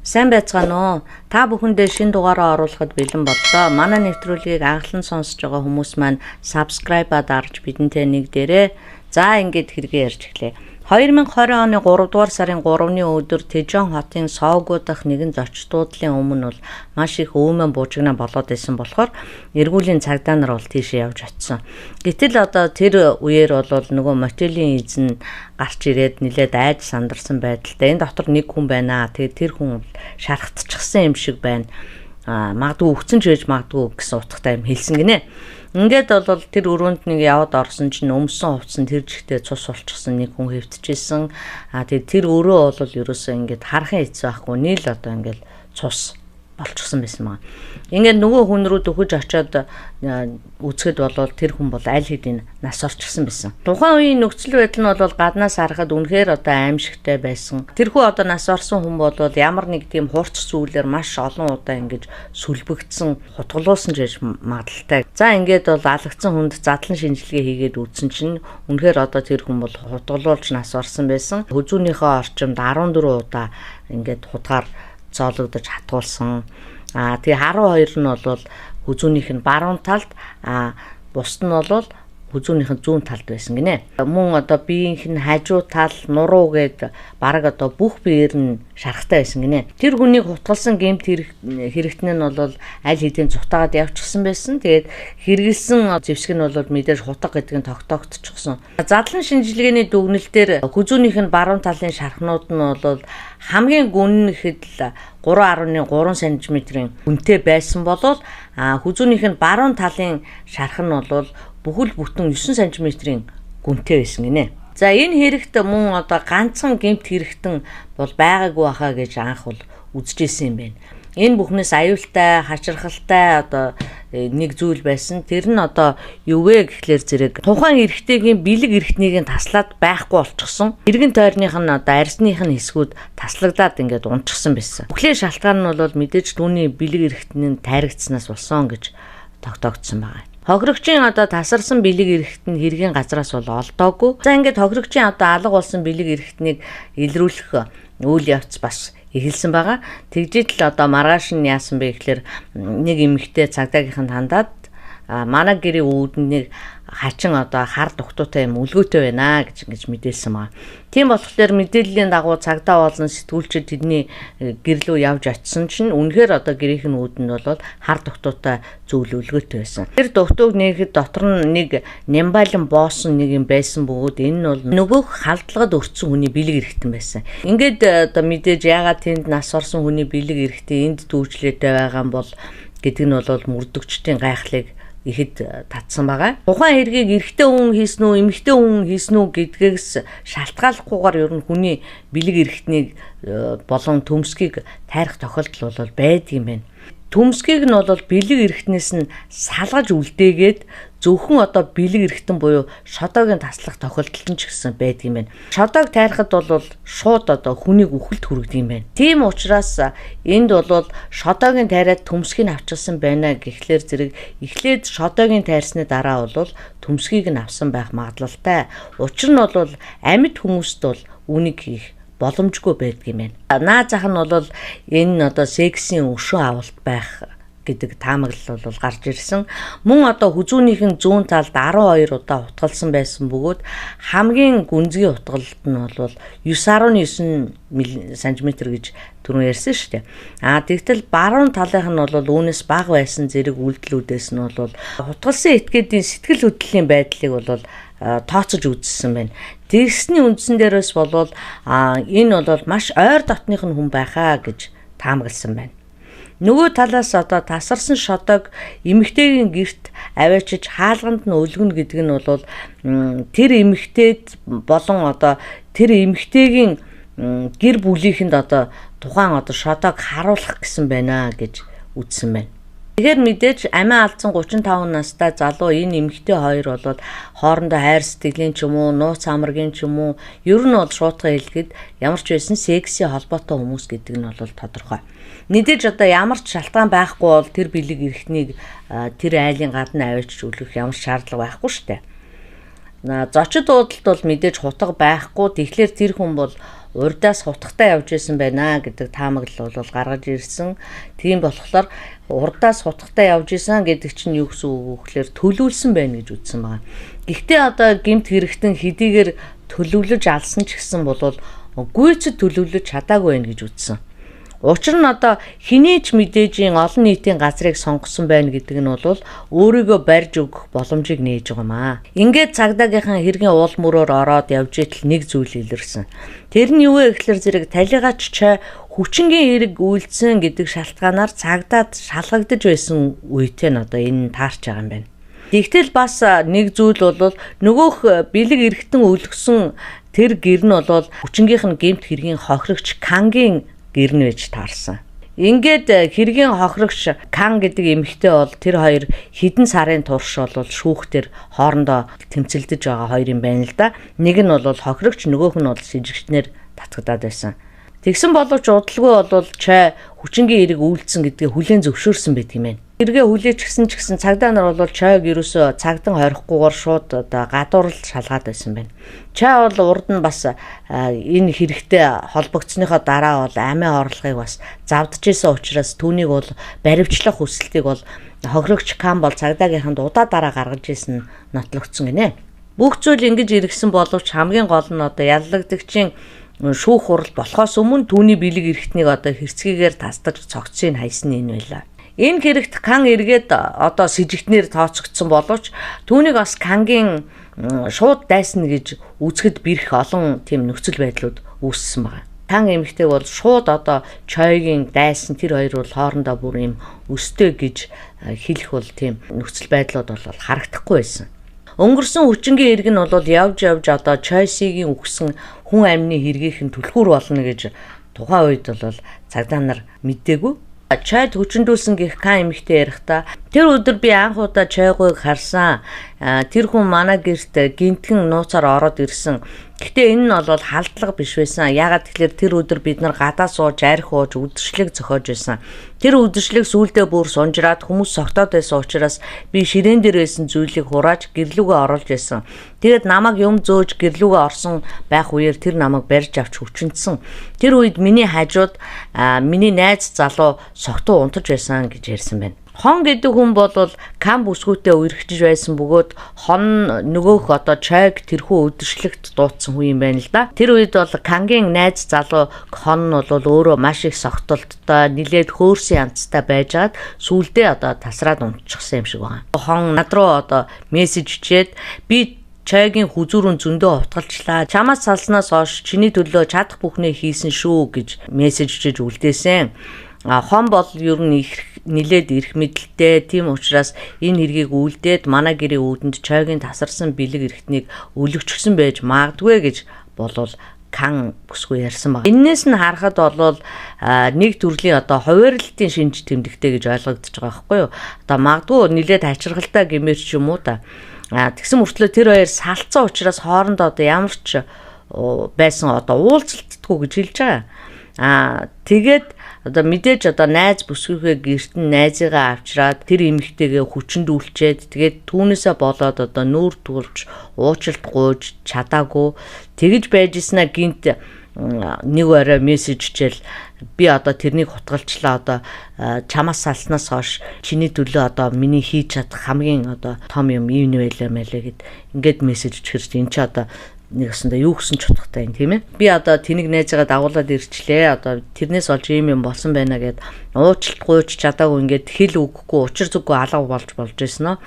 Сайн байцгаана уу? Та бүхэндээ шинэ дугаараа оруулахад бэлэн боллоо. Манай нэвтрүүлгийг анхлан сонсож байгаа хүмүүс маань subscribe-а дарж бидэнтэй нэгдээрээ. За ингээд хэрэгээ ярьж эхлэе. 2020 оны 3 дугаар сарын 3-ны өдөр Тэжон хотын Соогуу дахь нэгэн зочдуудлын өмнө бол маш их өөмөн буужигнаа болоод байсан болохоор эргүүлийн цагдаа нар бол тийшээ явж очсон. Гэтэл одоо тэр үеэр бол нөгөө мотелийн эзэн гарч ирээд нилээд айж сандарсан байдалтай. Энэ дотор нэг хүн байна. Тэгээд тэр хүн шархтчихсан юм шиг байна. Магадгүй өгцөн ч байж магадгүй гэсэн утгатай юм хэлсэн гинэ. Ингээд бол тэр өрөөнд нэг яваад орсон чинь өмсөн хувцсан тэр жигтэй цус болчихсон нэг хүн хэвтчихсэн. Тэгээд тэр өөрөө бол ерөөсөө ингээд харахын эцэг байхгүй нийл одоо ингээд цус болчихсон байсан маа. Ингээд нөгөө хүн рүү дөхөж очиод үзэхэд бол тэр хүн бол аль хэдийн нас орчихсан байсан. Тухайн үеийн нөхцөл байдал нь бол гаднаас харахад үнэхээр одоо аимшигтай байсан. Тэрхүү одоо нас орсон хүн бол ямар нэг тийм хурц зүйлээр маш олон удаа ингэж сүлбэгдсэн, хутгалуулсан ч гэж магадaltaй. За ингээд бол алгацсан хүнд задлан шинжилгээ хийгээд үзсэн чинь үнэхээр одоо тэр хүн бол хутгалуулж нас орсон байсан. Хүзүүнийхээ орчимд 14 удаа ингээд хутгаар зоологдож хатгуулсан. Тэгээ 12 нь бол хүзүүнийх нь баруун талд, бусд нь бол хүзүүнийх нь зүүн талд байсан гинэ. Мөн одоо биеийнх нь хажуу тал, нуруу гээд бараг одоо бүх биеэр нь шарахтай байсан гинэ. Тэр хүнийг хутгалсан гэмт хэрэгтэн нь бол аль хэдийн цутаагаад явчихсан байсан. Тэгээд хэрэгэлсэн зэвсэг нь бол мэдээж хутга гэдэг нь тогтоогдчихсон. Задлан шинжилгээний дүгнэлтээр хүзүүнийх нь баруун талын шархнууд нь бол хамгийн гүнэхэд л 3.3 см-ийн гүнтэй байсан болол хүзүүнийх нь баруун талын шарх нь бол бүхэл бүтэн 9 см-ийн гүнтэй байсан гинэ. За энэ хэрэгт мөн одоо ганцхан гэмт хэрэгтэн бол байгаагүй баха гэж анх бол үзэжсэн юм байна. Энэ бүхнээс аюултай, хачирхалтай одоо нэг зүйл байсан. Тэр нь одоо юу вэ гэхлээр зэрэг тухайн эрэгтэйгийн бэлэг эрхтнийг нь таслаад байхгүй болчихсон. Эргэн тойрных нь одоо арьсных нь хэсгүүд таслагдаад ингээд унчихсан байсан. Бүхлээ шалтгаан нь бол мэдээж түүний бэлэг эрхтний тайрагдсанаас болсон гэж тогтоогдсон байна. Хохирогчийн одоо тасарсан бэлэг эрхтэн хэргийн газраас бол олдоогүй. За ингээд хохирогчийн одоо алга болсон бэлэг эрхтнийг илрүүлэх үйл явц бас эхэлсэн байгаа. Тэгжээд л одоо маргааш нь яасан бэ гэхээр нэг эмэгтэй цагдаагийнханд хандаад манай гэрийн үүднийг хачин одоо хар дугтуутай юм үлгөөтэй байна гэж ингэж мэдээлсэн байгаа. Тийм болохоор мэдээллийн дагуу цагдаа болон сэтгүүлчид тэдний гэр рүү явж очисон чинь үнэхээр одоо гэрийнх нь үүдэнд бол хар дугтуутай зүйл үлгөөтэй байсан. Тэр дугтууг нээхэд дотор нь нэг нямбайлан боосон нэг юм байсан бөгөөд энэ нь бол нөгөөх халдлагад өртсөн хүний бэлэг эрхтэн байсан. Ингээд одоо мэдээж яагаад тэнд нас орсон хүний бэлэг эрхтэн энд дүүжлээтэй байгаа юм бол гэдэг нь бол мөрдөгчдийн гайхлыг ихэд татсан байгаа. Тухайн хэргийг эрэгтэй хүн хийсэн үү, эмэгтэй хүн хийсэн үү гэдгээс шалтгааллахгүйгээр ер нь хүний бэлэг эрхтнийг болон төмсгийг тайрах тохиолдол бол байдаг юм байна. Төмсгийг нь бол бэлэг эрхтнээс нь салгаж үлдээгээд зөвхөн одоо бэлэг эрхтэн буюу шодоогийн таслах тохиолдол нь ч гэсэн байдаг юм байна. Шодоог тайрахад бол шууд одоо хүнийг үхэлд хүргэдэг юм байна. Тийм учраас энд бол шодоогийн тайраад төмсгийг авчихсан байна гэхлээр зэрэг эхлээд шодоогийн тайрсны дараа бол төмсгийг нь авсан байх магадлалтай. Учир нь бол амьд хүмүүст бол үнийг хийх боломжгүй байдаг юм байна. Наад зах нь бол энэ одоо сексийн өшөө авалт байх гэдэг таамаглал бол гарч ирсэн. Мөн одоо хүзүүнийх нь зүүн талд 12 удаа утгалсан байсан бөгөөд хамгийн гүнзгий утгалт нь бол 9.9 см гэж түрүүн ярьсан шүү дээ. Тэгтэл баруун талынх нь бол үүнээс бага байсан зэрэг үйлдэлүүдээс нь бол утгалсан этгээдийн сэтгэл хөдлөлийн байдлыг бол тооцож үзсэн байна. Тэгсний үндсэн дээрээс бол энэ бол маш ойр дотных нь хүн байхаа гэж таамагласан байна. Нөгөө талаас одоо тасарсан шодоог эмэгтэйгийн гэрт аваачиж хаалганд нь өлгөнө гэдэг нь бол тэр эмэгтэйд болон одоо тэр эмэгтэйгийн гэр бүлийнхэнд одоо тухайн одоо шодоог харуулах гэсэн байна гэж үзсэн байна. Тэгэхээр мэдээж амиа алдсан 35 настай залуу энэ эмэгтэй хоёр бол хоорондоо хайр сэтгэлийн ч юм уу, нууц амаргийн ч юм уу, ер нь бол шуутга хэлэхэд ямар ч байсан секси холбоотой хүмүүс гэдэг нь бол тодорхой. Мэдээж одоо ямар ч шалтгаан байхгүй бол тэр бэлэг эрхтнийг тэр айлын гадна аваачиж үлгэх ямар ч шаардлага байхгүй шүү дээ. Зочид уудалд бол мэдээж хутга байхгүй. Тэгэхээр тэр хүн бол урдаас хутагтаа явж исэн байна гэдэг таамаглал бол гаргаж ирсэн. Тийм болохоор урдаас хутагтаа явж исэн гэдэг чинь юу гэсэн үг вэ гэхээр төлөвлөсөн байна гэж үзсэн байна. Гэхдээ одоо гэмт хэрэгтэн хэдийгээр төлөвлөж алсан ч гэсэн бол гүйцэд төлөвлөж чадаагүй байна гэж үзсэн. Учир нь одоо хэний ч мэдээжийн олон нийтийн газрыг сонгосон байна гэдэг нь бол өөрийгөө барьж өгөх боломжийг нээж байгаа юм аа. Ингээд цагдаагийнхан хэргийн уул мөрөөр ороод явж итэл нэг зүйл илэрсэн. Тэр нь юу вэ гэхээр зэрэг талигаач чай хүчингийн эрэг үйлдсэн гэдэг шалтгаанаар цагдаад шалгагдаж байсан үетэй нь одоо энэ таарч байгаа юм байна. Тэгтэл бас нэг зүйл бол нөгөөх бэлэг эргэтэн өлгсөн тэр гэр нь бол хүчингийнх нь гэмт хэргийн хохирогч Кангийн гэр нь байж таарсан. Ингээд хэргийн хохирогч Кан гэдэг эмэгтэй бол тэр хоёр хэдэн сарын турш бол шүүхтэр хоорондоо тэмцэлдэж байгаа хоёр юм байна л да. Нэг нь бол хохирогч, нөгөөх нь бол сэжигчнэр татгадаад байсан. Тэгсэн боловч удалгүй бол чай хүчингийн эрэг үйлдсэн гэдгээ хүлээн зөвшөөрсөн байт юм байна. Эргээ хүлээж гисэн ч гэсэн цагдаа нар бол чайг ерөөсөө цагдан хорихгүйгээр шууд одоо гадуурлж шалгаад байсан байна. Чай бол урд нь бас энэ хэрэгтэй холбогдсныхоо дараа бол амийн орлогыг бас завдж исэн учраас түүнийг бол баривчлах хүсэлтийг бол хохирогч Кан бол цагдаагийнханд удаа дараа гаргаж исэн нотлогдсон гинэ. Бүх зүйл ингэж иргсэн боловч хамгийн гол нь одоо яллагдагчийн шүүх хурал болохоос өмнө түүний бэлэг эрхтнийг одоо хэрцгийгээр тасдаг цогцыг хайсан энэ байлаа. Энэ хэрэгт Кан эргээд одоо сэжигтнэр тооцогдсон боловч түүнийг бас Кангийн шууд дайсна гэж үзэхэд бэрх олон тийм нөхцөл байдлууд үүссэн байна. Кан эмэгтэй бол шууд одоо чойгийн дайсан тэр хоёр бол хоорондоо бүр юм өстэй гэж хэлэх бол тийм нөхцөл байдлууд бол харагдахгүй байсан. Өнгөрсөн хүчингийн эрг нь бол явж одоо Чойсигийн үгсэн хүн амны хэргийнхэн түлхүүр болно гэж тухайн үед бол цагдаа нар мэдээгүй. Чойд хүчндүүлсэн гэх Кан эмэгтэй ярихдаа тэр өдөр би анх удаа чойгойг харсан. Тэр хүн манай гэрт гинтгэн нууцаар ороод ирсэн. Гэхдээ энэ нь бол халдлага биш байсан. Яагаад тэгэхээр тэр өдөр бид нар гадаа сууж арх ууж үдшилэг зохиож байсан. Тэр үдшилэг сүүлдээ бүр сунжраад хүмүүс согтоод байсан учраас би ширээн дээр байсан зүйлийг хурааж гэрлүүгээ оруулж байсан. Тэгээд намайг юм зөөж гэрлүүгээ орсон байх үеэр тэр намайг барьж авч хүчнэсэн. Тэр үед миний хажууд миний найз залуу согтуу унтаж байсан гэж ярьсан байна. Хон гэдэг хүн бол Кан бүсгүйтэй үерхжиж байсан бөгөөд хон нөгөөх одоо чойг тэрхүү өдөршлөгт дуудсан хүн юм байна л да. Тэр үед бол Кангийн найз залуу хон нь бол өөрөө маш их согтолттой нилээд хөөрсөн янзтай байжгаад сүулдээ одоо тасраад унтчихсан юм шиг байна. Хон над руу одоо мессеж ичээд би чойгийн хүзүүрэн зөндөө утгалчлаа. Чамаас салснаас хойш чиний төлөө чадах бүхнээ хийсэн шүү гэж мессеж ичиж үлдээсэн. Хон бол ер нь нилээд ирэх мэдлэлтэй. Тийм учраас энэ хэргийг үлдээд манай гэрээ үүдэнд чойгийн тасарсан бэлэг эрхтнийг өлөгчсөн байж магадгүй гэж болвол Кан бүсгүй ярьсан байна. Эннээс нь харахад бол нэг төрлийн одоо хувирлтын шинж тэмдэгтэй гэж ойлгогдож байгаа байхгүй юу? Одоо магадгүй нилээд хачиргалтай гэмээр ч юм уу та. Тэгсэн мөртлөө тэр хоёр салцсан учраас хоорондоо одоо ямар ч байсан одоо уулзалтдаггүй гэж хэлж байгаа. Тэгээд одоо мэдээж одоо найз бүсгүйхээ гэрт нь найзыгаа авчраад тэр эмэгтэйгээ хүчндүүлчээд тэгээд түүнээсээ болоод одоо нүүр тулж уучлалт гуйж чадаагүй тэгж байж ийснэ гинт нэг орой мессеж ичээл би одоо тэрнийг хутгалчлаа одоо чамаас салснаас хойш чиний төлөө одоо миний хийж чадах хамгийн одоо том юм ийм байлаа мэлээ гэд ингээд мессеж ичгэрч эн чи одоо нэг өсөндөө юу гэсэн ч утгатай юм тийм ээ. Би одоо тэнийг найзгаа дагуулад ирчлээ. Одоо тэрнээс олж юм болсон байна гэд уучлалт гуйж чадаагүй ингээд хэл үгэхгүй учир зүггүй алга болж ирсэн нөө.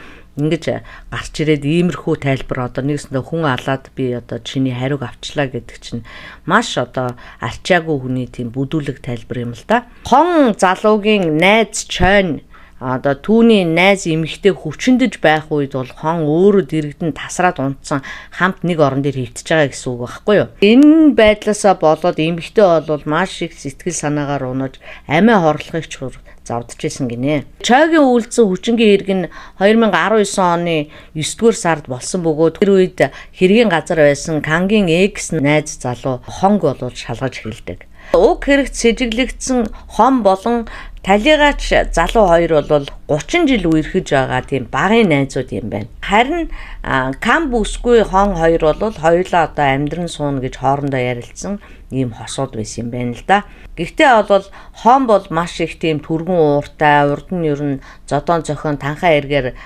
Ингэж гарч ирээд иймэрхүү тайлбар одоо нэгсэндээ хүн алаад би одоо чиний хариуг авчлаа гэдэг чинь маш одоо арчаагүй хүний тийм бүдүүлэг тайлбар юм л да. Хон залуугийн найз Чойн одоо түүний найз эмэгтэй хүчндэж байх үед бол хон өөрөө дэрэгдэн тасраад унтсан хамт нэг орон дээр хөвтөж байгаа гэсэн үг байхгүй юу. Энэ байдлаасаа болоод эмэгтэй бол маш их сэтгэл санаагаар унаж амиа хорлохыг ч завдж исэн гинэ. Чойгийн үйлдсэн хүчингийн хэрэг нь 2019 оны 9-р сард болсон бөгөөд тэр үед хэргийн газар байсан Кангийн экс найз залуу хонг болоод шалгаж эхэлдэг. Уг хэрэгт сэжиглэгдсэн хон болон талигаач залуу хоёр бол 30 жил үерхэж байгаа тийм багын найзууд юм байна. Харин Кам бүсгүй хон хоёр бол хоёулаа одоо амьдран суuna гэж хоорондоо ярилцсан ийм хосууд байсан юм байна л да. Гэхдээ бол хон бол маш их тийм түргэн ууртай, урд нь ер нь зодон зохион танхаа эргээр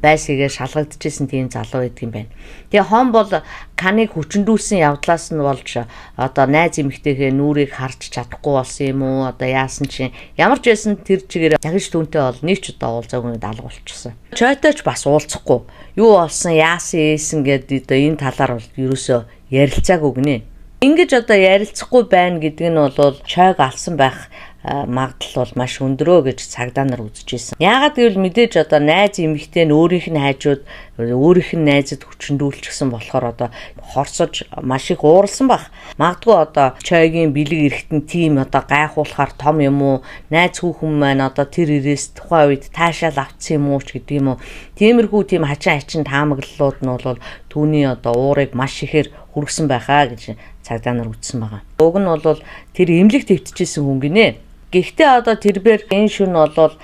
байсгээ шалгагдчихсэн тийм залуу байдаг юм байна. Тэгээ хон бол Каныг хүчндүүлсэн явдлаас нь болж одоо найз эмэгтэйхээ нүрийг харж чадахгүй болсон юм уу? Одоо яасан чинь ямар ч байсан тэр чигээр ягж түнтэй бол нэг ч удаа уулзаагүй алга болчихсон. Чойтой ч бас уулзахгүй. Юу болсон, яасан ийсэн гэдэг одоо энэ талаар бол ерөөсөө ярилцаагүй гинэ. Ингэж одоо ярилцахгүй байна гэдэг нь бол чойг алсан байх магадлал бол маш өндөрөө гэж цагдаа нар үзэж ирсэн. Яагаад гэвэл мэдээж одоо найз эмэгтэй нь өөрийнх нь хайжууд өөрийнх нь найзад хүчндүүлчихсэн болохоор одоо хорсож маш их ууралсан баг. Магадгүй одоо чойгийн бэлэг эрэхтэн тим одоо гайхуулахаар том юм уу? Найз хүүхэн маань одоо тэр ирээс тухайн үед таашаал авцсан юм уу ч гэдэг юм уу? Тиймэрхүү тийм хачин таамаглалууд нь бол түүний одоо уурыг маш ихээр хүргэсэн байхаа гэж цагдаа нар үзсэн байгаа. Уг нь бол тэр эмнэлэг твтчихсэн хүн гинэ. Гэхдээ одоо тэрбээр энэ шүн бол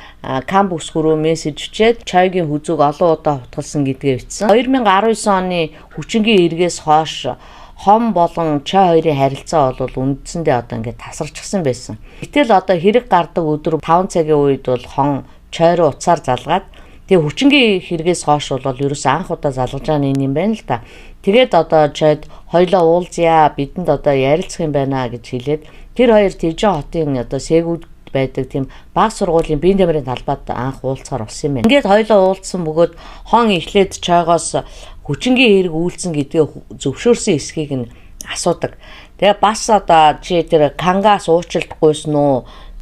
Кам бүсгүрөө мессеж өчээд чойгийн хүзүүг олон удаа хутгалсан гэдгээ бичсэн. 2019 оны хүчингийн эргээс хойш хом болон чой хоёрын харилцаа бол үндсэндээ одоо ингээд тасарчсан байсан. Гэтэл одоо хэрэг гардаг өдөр 5 цагийн үед бол хон чой руу уцаар залгаад тэгээ хүчингийн хэрэгээс хойш бол ерөөс анх удаа залгаж байгаа юм байна л да. Тэгээд одоо чойд хоёлоо уулзъя, бидэнд одоо ярилцах юм байна гэж хэлээд тэр хоёр Тэжэн хотын одоо Сэгүүд байдаг тийм баг сургуулийн биеийн тамирын талбайд анх уулзахаар болсон юм байна. Ингээд хоёлоо уулзсан бөгөөд хон эхлээд чойгоос хүчингийн хэрэг үйлцэн гэдгээ зөвшөөрсөн эсхийг нь асуудаг. Тэгээ бас одоо чи тэр Кангаас уучлалтгүйсэн үү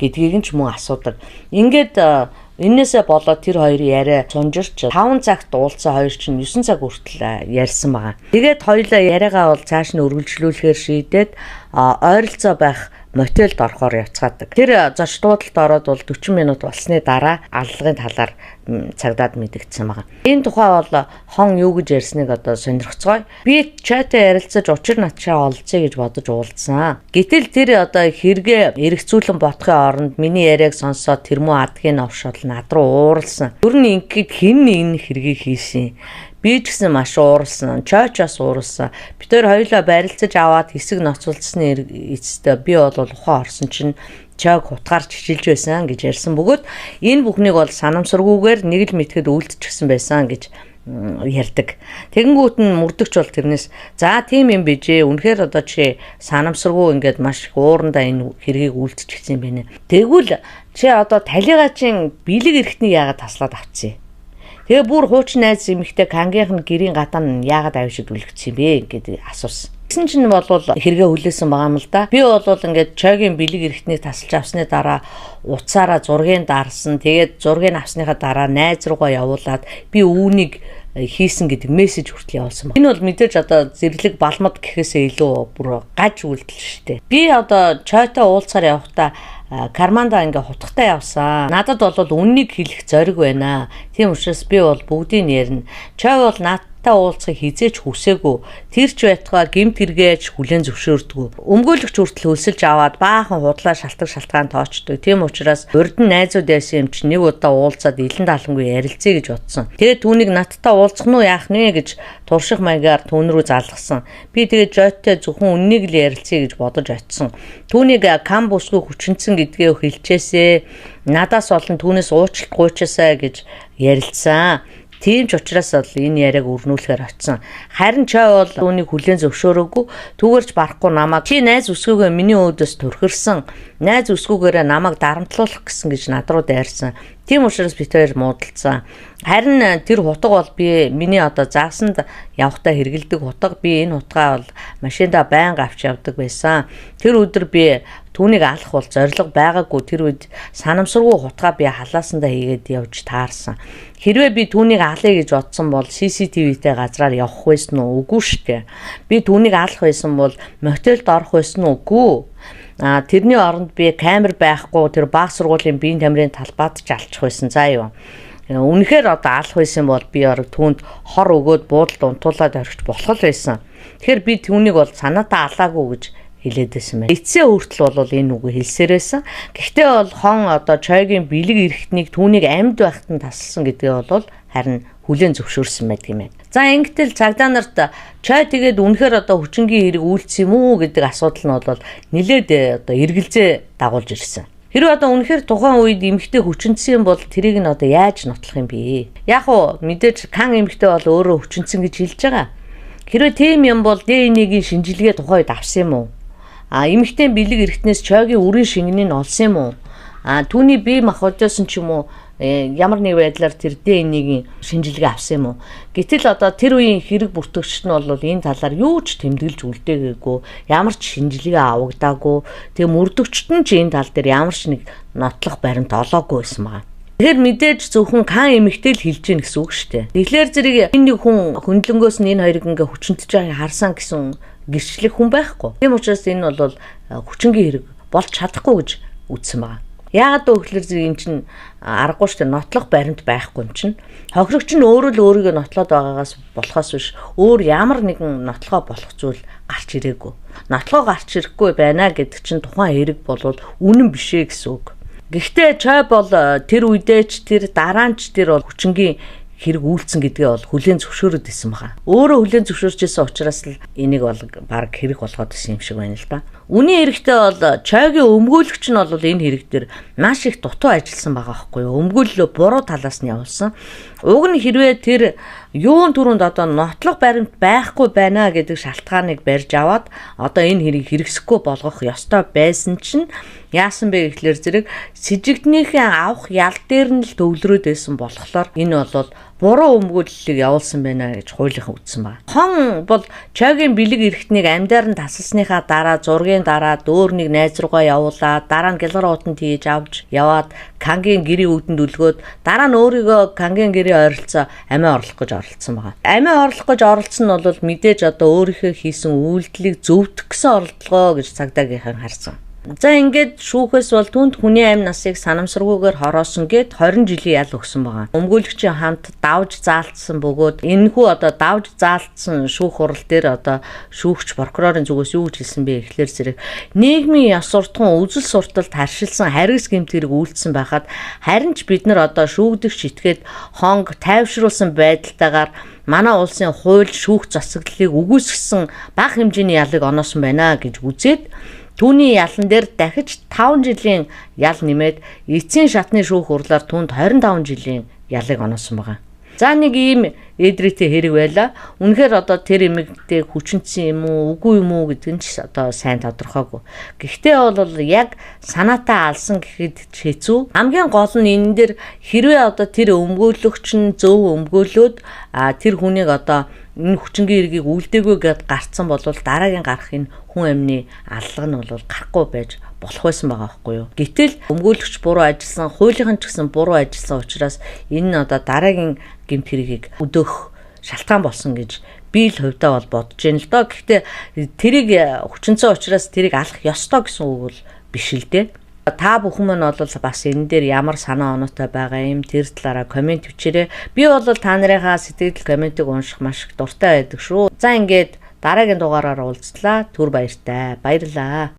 гэдгийг нь ч мөн асуудаг. Ингээд энээсээ болоод тэр хоёрын яриа сунжирч 5 цагт уулзсан хоёр чинь 9 цаг хүртэл ярьсан байгаа. Тэгээд хоёулаа яриагаа бол цааш нь үргэлжлүүлэхээр шийдээд ойролцоо байх мотелд орохоор явцгаадаг. Тэр зочдуудалд ороод бол 40 минут болсны дараа аллагын талаар цагдаад мэдэгдсэн байгаа. Энэ тухай бол хон юу гэж ярьсныг одоо сонирхцгоё. Би чойтой ярилцаж учир начаа олцъя гэж бодож уулзсан. Гэтэл тэр одоо хэрэгэ эргэцүүлэн бодохын оронд миний яриаг сонсоод тэрмүү адгийн овшол над руу ууралсан. Ер нь ингээд хэн энэ хэргийг хийсэн? Би ч гэсэн маш ууралсан, чойчоос ууралсан. Бид хоёр хоёулаа барилцаж аваад хэсэг ноцолцсны эцэстээ би бол ухаан орсон чинь чойг хутгаар чичилж байсан гэж ярьсан бөгөөд энэ бүхнийг бол санамсаргүйгээр нэг л мэтгэд үлдчихсэн байсан гэж ярьдаг. Тэгэнгүүт нь мөрдөгч бол тэрнээс за тийм юм бижээ. Үнэхээр одоо чи санамсаргүй ингээд маш их уурандаа энэ хэргийг үлдчихсэн юм байна. Тэгвэл чи одоо талигаачин бэлэг эрэхтнийг яагаад таслаад авчихъя? Тэгээ бүр хуучин найз эмэгтэй Кангийнх нь гэрийн гадаа яагаад авшид үлгцсэн бэ гэдэг асуусан. Тэгсэн чинь бол хэрэгэ хүлээсэн байгаа юм л да. Би бол ингээд чойгийн бэлэг эрэхтнийг тасалж авсны дараа уцаараа зургийг дарсан. Тэгээд зургийг авсныхаа дараа найз руугаа явуулаад би үүнийг хийсэн гэдэг мессеж хүртэл явуулсан байна. Энэ бол мэдээж одоо зэрлэг балмад гэхээсээ илүү бүр гаж үйлдэл шүү дээ. Би одоо чойтой уулзахаар явахдаа карманда ингээ хутгатай явсан. Надад бол үннийг хэлэх зориг байна. Тийм учраас би бол бүгдийг ярина. Чой бол надтай уулзахыг хизээч хүсээгүй. Тэр ч байтугай гэмт хэрэгэж хүлэн зөвшөөрдөг. Өмгөөлөгч хүртэл хөлсөлж аваад баахан худлаа шалтгаан тоочдөг. Тийм учраас урд нь найзууд яасан юм чи нэг удаа уулзаад илэн далангүй ярилцъя гэж бодсон. Тэгээд түүнийг надтай уулзах нь яах нэ гэж турших маягаар түүн рүү залгасан. Би тэгээд жойтой зөвхөн үннийг л ярилцъя гэж бодож очсон. Түүнийг Кам бүсгүй хүчнэсэн гэдгээ хэлчээсээ надаас болон түүнээс уучлалт гуйчаасаа гэж ярилцсан. Тийм ч учраас л энэ яриаг өрнүүлэхээр очсон. Харин чой бол түүнийг хүлээн зөвшөөрөөгүй. Түүгээрч барахгүй намайг чи найз өсгөөгээ миний өөдөөс төрхөрсөн. Найз өсгөөгөөрөө намайг дарамтлуулах гэсэн гэж над руу дайрсан. Тийм учраас бид хоёр муудалцсан. Харин тэр хутга бол би миний одоо заасанд явахтаа хэргэлдэг хутга. Би энэ хутгаа бол машиндаа байнга авч явдаг байсан. Тэр өдөр би түүнийг алах бол зориг байгаагүй. Тэр үед санамсаргүй хутгаа би халаасандаа хийгээд явж таарсан. Хэрвээ би түүнийг алъя гэж бодсон бол CCTV-тэй газраар явах байсан уу? Үгүй шүү дээ. Би түүнийг алах байсан бол мотелд орох байсан уу? Үгүй. Тэрний оронд би камер байхгүй тэр баг сургуулийн биеийн тамирын талбайд ч алчих байсан. За юу. Үнэхээр одоо алах байсан бол би түүнд хор өгөөд буудалд унтуулад орхиж болох байсан. Тэгэхээр би түүнийг бол санаатаа алаагүй гэж хэлээд байсан байна. Эцсийн хүртэл бол энэ үгийг хэлсээр байсан. Гэхдээ бол хон одоо чойгийн бэлэг эрэхтнийг түүнийг амьд байхад нь тасалсан гэдгээ бол харин хүлээн зөвшөөрсөн байдаг юм байна. За ингэтэл цагдаа нарт чой тэгээд үнэхээр одоо хүчингийн хэрэг үйлдсэн юм уу гэдэг асуудал нь бол нэлээд одоо эргэлзээ дагуулж ирсэн. Хэрвээ одоо үнэхээр тухайн үед эмэгтэй хүчинцсэн бол тэрийг нь одоо яаж нотлох юм бэ? Яг уу мэдээж кан эмэгтэй бол өөрөө хүчинцэн гэж хэлж байгаа. Хэрвээ тийм юм бол ДНХ-ийн шинжилгээ тухайн үед авсан юм уу? Эмэгтэй бэлэг эрэхтнээс чойгийн үрийн шингэнийг олсон юм уу? Түүний бие махбодоос нь ч юм уу ямар нэг байдлаар тэр ДНХ-ийн шинжилгээ авсан юм уу? Гэтэл одоо тэр үеийн хэрэг бүртгэгчд нь бол энэ талаар юу ч тэмдэглэж үлдээгээгүй, ямар ч шинжилгээ авагдаагүй. Тэгээ мөрдөгчд нь ч энэ тал дээр ямар ч нэг нотлох баримт олоогүй байсан байна. Тэгэхээр мэдээж зөвхөн кан эмэгтэй л хэлж гин гэсэн үг шүү дээ. Тэгэхээр зэрэг энэ нэг хүн хөндлөнгөөс нь энэ хоёрыг ингээ хүчинтж байгааг харсан гэсэн гэрчлэх хүн байхгүй. Тийм учраас энэ бол хүчингийн хэрэг болж чадахгүй гэж үзсэн байна. Яагаад гэвэл зэрэг эн чинь аргагүй шүү дээ, нотлох баримт байхгүй юм чинь. Хохирогч нь өөрөө л өөрийгөө нотлоод байгаагаас болохоос биш өөр ямар нэгэн нотлохоо болох зүйл гарч ирээгүй. Нотлохоо гарч ирэхгүй байна гэдэг чинь тухайн хэрэг болвол үнэн бишээ гэсэн үг. Гэхдээ чой бол тэр үедээч тэр дараанч тэр бол хүчингийн хэрэг үйлцэн гэдгээ бол хүлээн зөвшөөрөд исэн байгаа. Өөрөө хүлээн зөвшөөрчсэн учраас л энийг бол баг хэрэг болгоод исэн юм шиг байна л да. Үний эрэхтэй бол чойгийн өмгөөлөгч нь бол энэ хэрэг дээр маш их дутуу ажилласан байгаа байхгүй юу? Өмгөөллөө буруу талаас нь явуулсан. Уг нь хэрвээ тэр юун түрүүнд одоо нотлох баримт байхгүй байна гэдэг шалтгааныг барьж аваад одоо энэ хэрийг хэрэгсэхгүй болгох ёстой байсан чинь яасан бэ гэхлээр зэрэг сэжигднийхээ авах ял дээр нь л төвлөрөөд байсан болохоор энэ бол буруу өмгөөллийг явуулсан байна гэж хуулийнхан үзсэн байна. Хон бол чойгийн бэлэг эрэхтнийг амьдаар нь тасалсныхаа дараа зургийн дараа дөөр нэг найз руугаа явуулаад дараа нь гялгар уутанд хийж авч яваад кангийн гэрийн үдэнд үлгөөд дараа нь өөрийгөө кангийн гэрийн ойролцоо амиа орлох гэж оролцсон байна. Амиа орлох гэж оролцсон нь бол мэдээж одоо өөрийнхөө хийсэн үйлдэлийг зөвтгөх гэсэн оролдлого гэж цагдаагийнхан харсан. За ингээд шүүхээс бол түнд хүний амь насыг санамсаргүйгээр хороосон гэд 20 жилийн ял өгсөн байгаа. Өмгөөлөгчийн хамт давж заалтсан бөгөөд энэхүү одоо давж заалтсан шүүх хурал дээр одоо шүүгч прокурорын зүгээс юу гэж хэлсэн бэ гэхлээр зэрэг нийгмийн ёс суртахуун үзэл сурталд харшилсан харгас гэмт хэрэг үйлдсэн байхад харин ч бид нар одоо шүүгдэгч итгээд хонг тайвшруулсан байдалтайгаар манай улсын хууль шүүх засаглалыг үгүйсгэсэн бага хэмжээний ялыг оноосон байна гэж үзээд түүний ялан дээр дахиж 5 жилийн ял нэмээд эцсийн шатны шүүх хурлаар түнд 25 жилийн ялыг оноосон байгаа. За нэг ийм эдрэтэ хэрэг байла. Үнэхээр одоо тэр эмэгтэй хүчинцсэн юм уу, үгүй юм уу гэдэг нь ч одоо сайн тодорхойгүй. Гэхдээ бол яг санаатаа алсан гэхэд хэцүү. Хамгийн гол нь энэ дээр хэрвээ одоо тэр өмгөөлөгч нь зөв өмгөөлөөд тэр хүнийг одоо энэ хүчингийн хэргийг үлдээгүй гэд гарцсан бол дараагийн гарах энэ хүн амны аллага нь бол гарахгүй байж болох байсан байгаа байхгүй юу. Гэтэл өмгөөлөгч буруу ажилласан, хуулийнхан ч гэсэн буруу ажилласан учраас энэ нь одоо дараагийн гэмт хэргийг өдөөх шалтгаан болсон гэж би л хувьдаа бол бодож байна л доо. Гэхдээ тэрийг хүчинцэн учраас тэрийг алах ёстой гэсэн үг бол биш л дээ. Та бүхэн маань бол бас энэ дээр ямар санаа оноотой байгаа юм тэр талаараа комент бичээрэй. Би бол та нарынхаа сэтгэл комментиг унших маш их дуртай байдаг шүү. За ингээд дараагийн дугаараар уулзлаа. Түр баяртай. Баярлалаа.